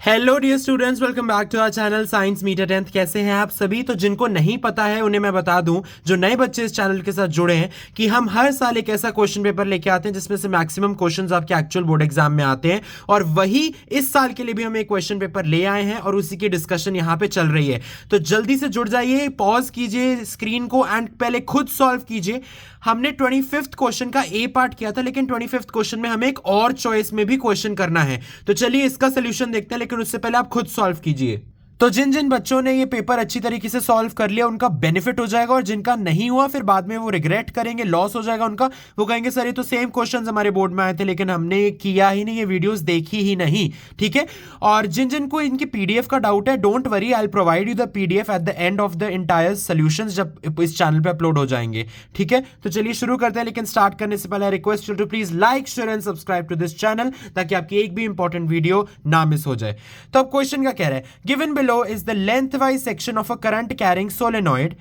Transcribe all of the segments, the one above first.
Hello dear students, welcome back to our channel science meter 10th। कैसे हैं आप सभी? तो जिनको नहीं पता है उन्हें मैं बता दूं, जो नए बच्चे इस चैनल के साथ जुड़े हैं, कि हम हर साल एक ऐसा क्वेश्चन पेपर लेके आते हैं जिसमें से मैक्सिमम क्वेश्चंस आपके एक्चुअल बोर्ड एग्जाम में आते हैं। और वही इस साल के लिए भी हम एक क्वेश्चन पेपर ले आए हैं और उसी की डिस्कशन यहाँ पे चल रही है। तो जल्दी से जुड़ जाइए, पॉज कीजिए स्क्रीन को एंड पहले खुद सॉल्व कीजिए। हमने 25th क्वेश्चन का ए पार्ट किया था, लेकिन 25th क्वेश्चन में हमें एक और चॉइस में भी क्वेश्चन करना है। तो चलिए इसका सोल्यूशन देखते हैं, लेकिन उससे पहले आप खुद सॉल्व कीजिए। तो जिन जिन बच्चों ने ये पेपर अच्छी तरीके से सॉल्व कर लिया उनका बेनिफिट हो जाएगा, और जिनका नहीं हुआ फिर बाद में वो रिग्रेट करेंगे, लॉस हो जाएगा उनका। वो कहेंगे सर ये तो सेम क्वेश्चंस हमारे बोर्ड में आए थे लेकिन हमने किया ही नहीं, ये वीडियोस देखी ही नहीं। ठीक है। और जिन जिन को इनकी पीडीएफ का डाउट है, don't worry, I will provide you the PDF at the end of the entire solutions जब इस चैनल पे अपलोड हो जाएंगे। ठीक है। तो चलिए शुरू करते हैं, लेकिन स्टार्ट करने से पहले request you to please like, share and subscribe to this channel, ताकि आपकी एक भी इंपॉर्टेंट वीडियो ना मिस हो जाए। तो अब क्वेश्चन का कह रहा है, given below is the length lengthwise section of a current carrying solenoid.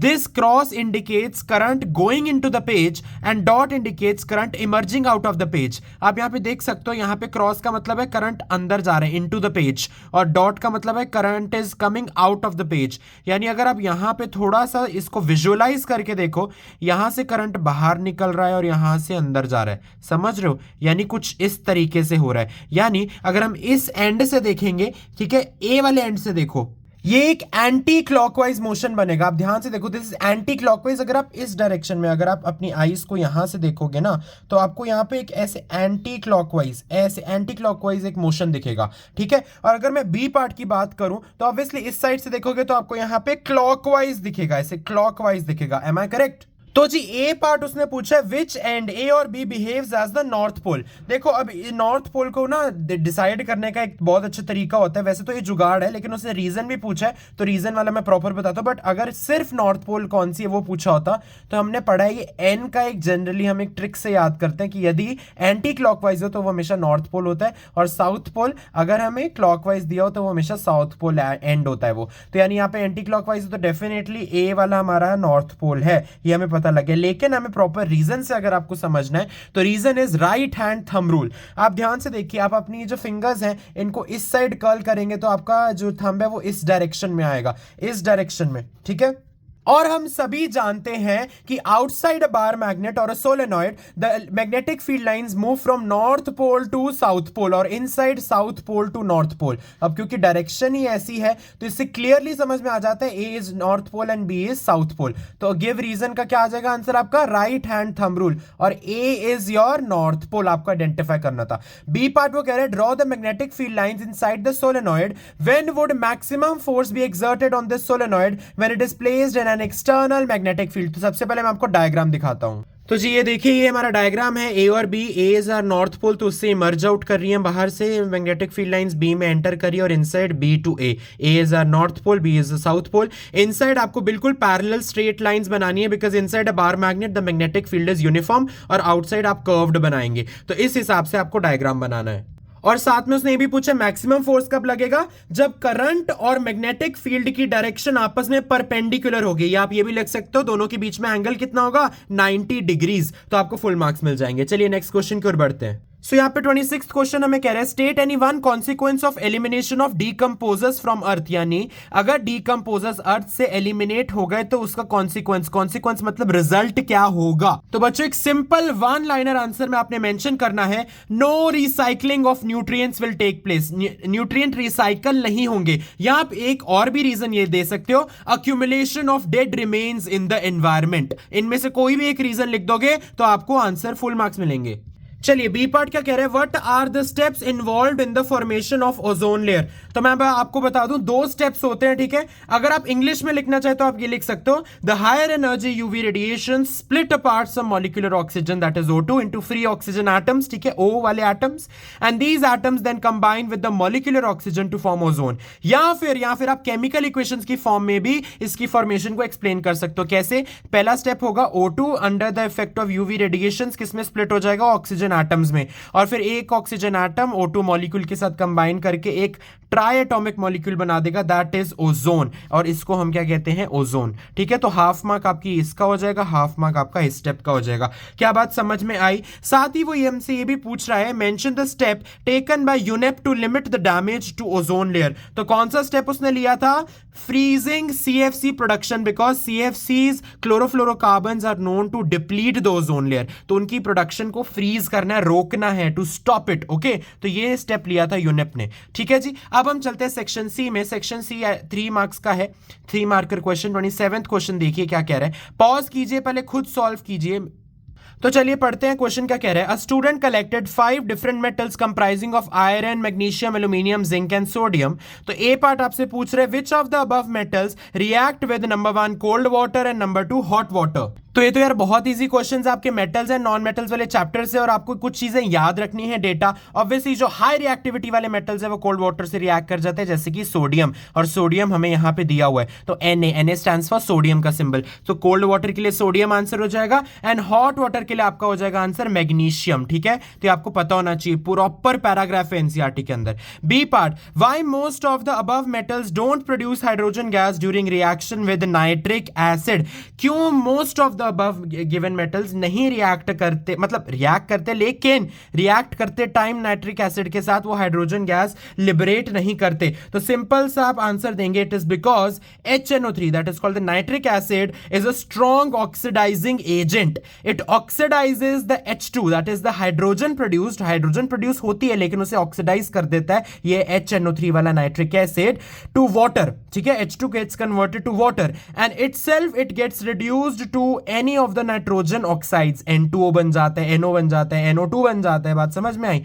This cross indicates current going into the page and dot indicates current emerging out of the page. आप यहाँ पे देख सकते हो, यहाँ पे क्रॉस का मतलब है करंट अंदर जा रहे हैं into the page, और डॉट का मतलब है current is coming out of the page. यानी अगर आप यहाँ पे थोड़ा सा इसको विजुअलाइज करके देखो, यहाँ से करंट बाहर निकल रहा है और यहाँ से अंदर जा रहा है। समझ रहे हो? यानी कुछ इस तरीके से हो रहा है। यानी अगर हम इस एंड से देखेंगे, ठीक है, ए वाले एंड से देखो, ये एक एंटी क्लॉकवाइज मोशन बनेगा। आप ध्यान से देखो, दिस इज एंटी क्लॉकवाइज। अगर आप इस डायरेक्शन में, अगर आप अपनी आईज को यहां से देखोगे ना, तो आपको यहां पे एक ऐसे एंटी क्लॉकवाइज एक मोशन दिखेगा। ठीक है। और अगर मैं बी पार्ट की बात करूं तो ऑब्वियसली इस साइड से देखोगे तो आपको यहां पे क्लॉकवाइज दिखेगा, ऐसे क्लॉकवाइज दिखेगा। Am I correct? तो जी ए पार्ट उसने पूछा विच एंड ए और B behaves as the north pole. देखो अब नॉर्थ पोल को ना डिसाइड करने का एक बहुत अच्छा तरीका होता है। वैसे तो ये जुगाड़ है, लेकिन उसने रीजन भी पूछा है, तो रीजन वाला मैं प्रॉपर बताता हूं। बट अगर सिर्फ नॉर्थ पोल कौन सी है वो पूछा होता तो हमने पढ़ा है ये एन का एक जनरली हम एक ट्रिक से याद करते हैं कि यदि एंटी क्लॉकवाइज हो तो वो हमेशा नॉर्थ पोल होता है, और साउथ पोल अगर हमें क्लॉकवाइज दिया हो तो वो हमेशा साउथ पोल एंड होता है वो। तो यानी यहाँ पे एंटी क्लॉकवाइज हो तो डेफिनेटली ए वाला हमारा नॉर्थ पोल है, ये हमें पता लग गया। लेकिन हमें प्रॉपर रीजन से अगर आपको समझना है तो reason is right hand thumb rule. आप ध्यान से देखिए, आप अपनी जो फिंगर्स हैं इनको इस साइड कर्ल करेंगे तो आपका जो थंब है वो इस डायरेक्शन में आएगा, इस डायरेक्शन में। ठीक है। और हम सभी जानते हैं कि आउटसाइड अ बार मैग्नेट और a solenoid the magnetic field lines move from north pole to south pole और inside south pole to north pole. अब क्योंकि डायरेक्शन ही ऐसी है तो इससे क्लियरली समझ में आ जाता है A is north pole and B is south pole. तो गिव रीजन का क्या आ जाएगा आंसर आपका? राइट हैंड थंब रूल, और ए इज योर नॉर्थ पोल आपको आइडेंटिफाई करना था। बी पार्ट वो कह रहे हैं draw the magnetic field lines inside the solenoid when would maximum force be exerted on this solenoid when it is placed in an external magnetic field. तो सबसे पहले मैं आपको डायग्राम दिखाता हूं। तो जी ये देखिए, ये हमारा डायग्राम है। ए और B, A is our north pole, तो उससे मर्ज आउट कर रही है बाहर से मैग्नेटिक फील्ड लाइंस, बी में एंटर करिए और inside B to A is our north pole, B is south pole. Inside आपको बिल्कुल पैरेलल स्ट्रेट लाइंस बनानी है, because inside a bar magnet the magnetic field is uniform, और outside आप curved बनाएंगे। तो इस हिसाब से आपको डायग्राम बनाना है। और साथ में उसने ये भी पूछा मैक्सिमम फोर्स कब लगेगा? जब करंट और मैग्नेटिक फील्ड की डायरेक्शन आपस में परपेंडिकुलर होगी, या आप ये भी लिख सकते हो दोनों के बीच में एंगल कितना होगा? 90 डिग्रीज। तो आपको फुल मार्क्स मिल जाएंगे। चलिए नेक्स्ट क्वेश्चन की ओर बढ़ते हैं। सो यहाँ पे 26th क्वेश्चन हमें कह रहा है state any one consequence of elimination of decomposers from earth. यानी अगर डीकंपोजर्स अर्थ से एलिमिनेट हो गए तो उसका कॉन्सिक्वेंस मतलब रिजल्ट क्या होगा? तो बच्चों एक सिंपल वन लाइनर आंसर में आपने मेंशन करना है, no recycling of nutrients will take place. Nutrient recycle नहीं होंगे। या आप एक और भी रीजन ये दे सकते हो, accumulation of dead remains in the environment. इनमें से कोई भी एक रीजन लिख दोगे तो आपको आंसर फुल मार्क्स मिलेंगे। चलिए बी पार्ट क्या कह रहे हैं, what are the steps involved in the formation of ozone layer. तो मैं आपको बता दूं, दो स्टेप्स होते हैं। ठीक है। अगर आप इंग्लिश में लिखना चाहे तो आप ये लिख सकते हो, the higher energy UV radiation split apart some molecular oxygen that is O2 into free oxygen atoms. ठीक है, O वाले atoms, and these atoms then combine with the molecular oxygen to form ozone. या फिर आप chemical equations की form में भी इसकी फॉर्मेशन को एक्सप्लेन कर सकते हो। कैसे? पहला स्टेप होगा O2 under the effect of UV radiation किसमें स्प्लिट हो जाएगा? ऑक्सीजन एटम्स में, और फिर एक ऑक्सीजन एटम O2 मॉलिक्यूल के साथ कंबाइन करके एक ट्राई एटॉमिक मॉलिक्यूल बना देगा, दैट इज ओजोन, और इसको हम क्या कहते हैं, ओजोन। ठीक है, तो हाफ मार्क आपकी इसका हो जाएगा, हाफ मार्क आपका इस स्टेप का हो जाएगा। क्या बात समझ में आई? साथ ही वो हमसे ये भी पूछ रहा है, mention the step taken by UNEP to limit the damage to ozone layer. तो कौन सा स्टेप उसने लिया था? Freezing CFC production, because CFCs chlorofluorocarbons are known to deplete the ozone layer. तो उनकी प्रोडक्शन को फ्रीज करना है, रोकना है, टू स्टॉप इट। ओके, तो ये स्टेप लिया था यूनेप ने। ठीक है जी, अब हम चलते हैं सेक्शन सी में। सेक्शन सी 3 मार्क्स का है, 3 मार्कर क्वेश्चन। 27th क्वेश्चन देखिए क्या कह रहा है, पॉज कीजिए, पहले खुद सॉल्व कीजिए। तो चलिए पढ़ते हैं क्वेश्चन क्या कह रहा है। A student collected 5 different metals comprising of iron, magnesium, aluminium, zinc and sodium. तो ए पार्ट आपसे पूछ रहे, which of the above metals react with number 1 cold water and number 2 hot water. तो ये तो यार बहुत इजी क्वेश्चंस आपके मेटल्स एंड नॉन मेटल्स वाले चैप्टर से, और आपको कुछ चीजें याद रखनी है डेटा। ऑब्वियसली जो हाई रिएक्टिविटी वाले मेटल्स है वो कोल्ड वाटर से रिएक्ट कर जाते हैं, जैसे कि सोडियम, और सोडियम हमें यहां पे दिया हुआ है, तो Na स्टैंड्स फॉर सोडियम का सिंबल। तो कोल्ड वाटर के लिए सोडियम आंसर हो जाएगा, एंड हॉट वाटर के लिए आपका हो जाएगा आंसर मैग्नीशियम। ठीक है, तो आपको पता होना चाहिए, प्रॉपर पैराग्राफ है एनसीईआरटी के अंदर। B part, why most of the above metals don't produce hydrogen gas during reaction with nitric acid. क्यों most of the above given metals नहीं रिएक्ट करते, मतलब रिएक्ट करते लेकिन रिएक्ट करते टाइम नाइट्रिक एसिड के साथ वो हाइड्रोजन गैस लिबरेट नहीं करते? तो सिंपल सा आप आंसर देंगे, it is because HNO3 that is called the nitric acid is a strong oxidising agent. It oxidises the H2 that is the hydrogen produced, hydrogen produce होती है लेकिन उसे ऑक्सीडाइज कर देता है ये HNO3 वाला नाइट्रिक एसिड टू वाटर। ठीक है, H2 gets converted to water and itself it gets reduced to any of the nitrogen oxides, N2O बन जाता है, NO बन जाता है, NO2 बन जाता है। बात समझ में आई?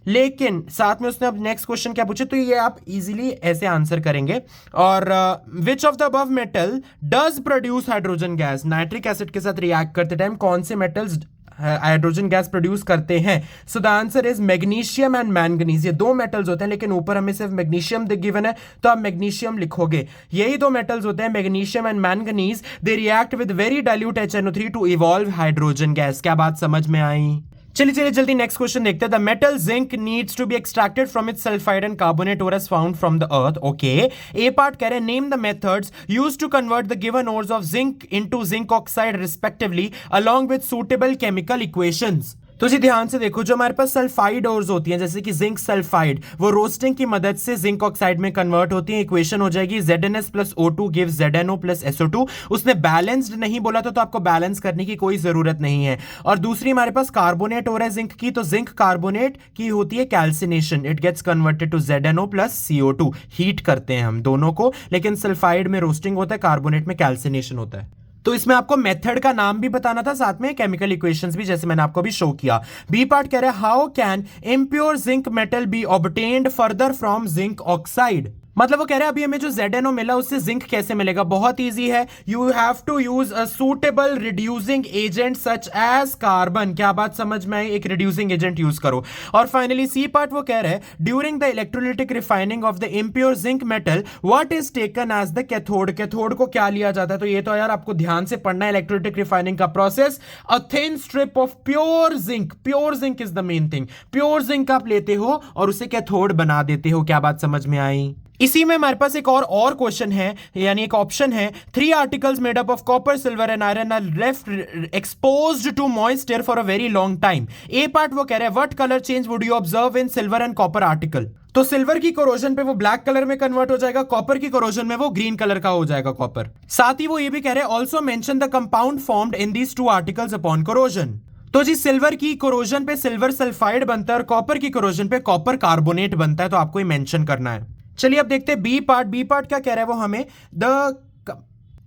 लेकिन साथ में उसने अब नेक्स्ट क्वेश्चन क्या पूछे, तो ये आप इजीली ऐसे आंसर करेंगे। और which of the above metal does produce hydrogen gas. Nitric acid के साथ रिएक्ट करते टाइम कौन से मेटल्स हाइड्रोजन गैस प्रोड्यूस करते हैं? So the answer is magnesium and manganese. ये 2 मेटल्स होते हैं, लेकिन ऊपर हमें सिर्फ मैग्नीशियम गिवन है, तो आप मैग्नीशियम लिखोगे। यही 2 मेटल्स होते हैं, magnesium and manganese. They react with very dilute HNO3 to evolve hydrogen gas. क्या बात समझ में आई? चलिए जल्दी नेक्स्ट क्वेश्चन देखते हैं। The metal zinc needs to be extracted from its sulphide and carbonate ore as found from the earth. Okay, A part कह रहे हैं, name the methods used to convert the given ores of zinc into zinc oxide respectively along with suitable chemical equations. तो जी ध्यान से देखो, जो हमारे पास सल्फाइड ओर्स होती हैं जैसे कि जिंक सल्फाइड, वो रोस्टिंग की मदद से जिंक ऑक्साइड में कन्वर्ट होती है। इक्वेशन हो जाएगी ZnS plus O2 gives ZnO plus SO2। उसने बैलेंस्ड नहीं बोला था, तो आपको बैलेंस करने की कोई जरूरत नहीं है। और दूसरी हमारे पास कार्बोनेट हो रहा है जिंक की, तो जिंक कार्बोनेट की होती है calcination, it gets converted to ZnO plus CO2। Heat करते हैं हम दोनों को, लेकिन सल्फाइड में रोस्टिंग होता है, कार्बोनेट में कैल्सिनेशन होता है। तो इसमें आपको मेथड का नाम भी बताना था, साथ में केमिकल इक्वेशंस भी, जैसे मैंने आपको भी शो किया। बी पार्ट कह रहा है, how can impure zinc metal B obtained further from zinc oxide. मतलब वो कह रहे हैं अभी हमें जो ZnO मिला उससे जिंक कैसे मिलेगा। बहुत इजी है, you have to use a suitable reducing agent such as carbon. क्या बात समझ में आई? एक रिड्यूसिंग एजेंट यूज करो। और फाइनली सी पार्ट वो कह रहे हैं, during the electrolytic refining of the impure zinc metal what is taken as the cathode. Cathode को क्या लिया जाता है? तो ये तो यार आपको ध्यान से पढ़ना है, इलेक्ट्रोलिटिक रिफाइनिंग का process. A thin strip of pure zinc, pure zinc is the main thing. Pure zinc आप लेते हो और उसे कैथोड बना देते हो। क्या बात समझ में आई? इसी में हमारे पास एक और क्वेश्चन है, यानी एक ऑप्शन है, 3 articles made up of copper, silver and iron are left exposed to moist air for a very long time. A part वो कह रहे हैं, what colour change would you observe in silver and copper article. तो silver की corrosion पे वो black colour में convert हो जाएगा, कॉपर की कोरोजन में वो ग्रीन कलर का हो जाएगा कॉपर। साथ ही वो ये भी कह रहे हैं, also mention the compound formed in these 2 articles upon corrosion. तो जी सिल्वर की कोरोजन पे सिल्वर सल्फाइड बनता है और कॉपर की कोरोजन पे कॉपर कार्बोनेट बनता है, तो आपको ये मेंशन करना है। चलिए अब देखते हैं बी पार्ट। बी पार्ट क्या कह रहा है वो हमें, the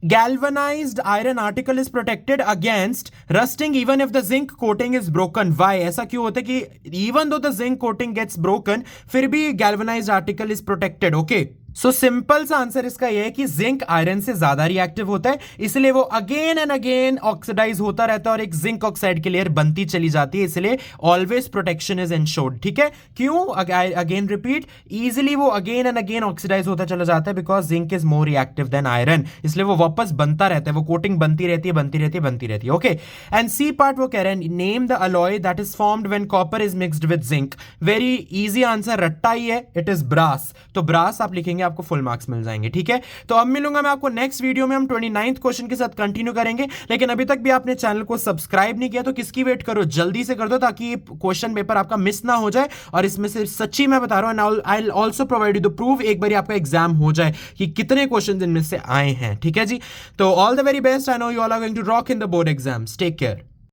galvanized iron article is protected against rusting even if the zinc coating is broken. Why? ऐसा क्यों होता है कि even though the zinc coating gets broken फिर भी galvanized article is protected. Okay, so simple सा आंसर इसका यह है कि जिंक आयरन से ज्यादा रिएक्टिव होता है, इसलिए वो अगेन एंड अगेन ऑक्सीडाइज होता रहता है और एक जिंक ऑक्साइड की लेयर बनती चली जाती है, इसलिए ऑलवेज प्रोटेक्शन इज इंश्योर्ड। ठीक है, क्यों? अगेन रिपीट, इजिली वो अगेन एंड अगेन ऑक्सीडाइज होता चला जाता है because zinc is more reactive than iron, इसलिए वो वापस बनता रहता है, वो कोटिंग बनती रहती है, बनती रहती है, बनती रहती है। ओके, एंड सी पार्ट वो कह रहे हैं name the alloy that is formed when copper is mixed with zinc. Very easy answer, रट्टा ही है, इट इज ब्रास। तो ब्रास आप लिखेंगे, आपको फुल मार्क्स मिल जाएंगे। ठीक है, तो अब मिलूंगा मैं आपको नेक्स्ट वीडियो में, हम 29th क्वेश्चन के साथ कंटिन्यू करेंगे। लेकिन अभी तक भी आपने चैनल को सब्सक्राइब नहीं किया तो किसकी वेट करो, जल्दी से कर दो ताकि ये क्वेश्चन पेपर आपका मिस ना हो जाए। और इसमें से सच्ची मैं बता रहा हूं, I will also provide you the proof, एक बार आपका एग्जाम हो जाए कि कितने क्वेश्चन इनमें से आए हैं। ठीक है जी, तो all the very best. I know you all are going to rock in the board exams. Take care.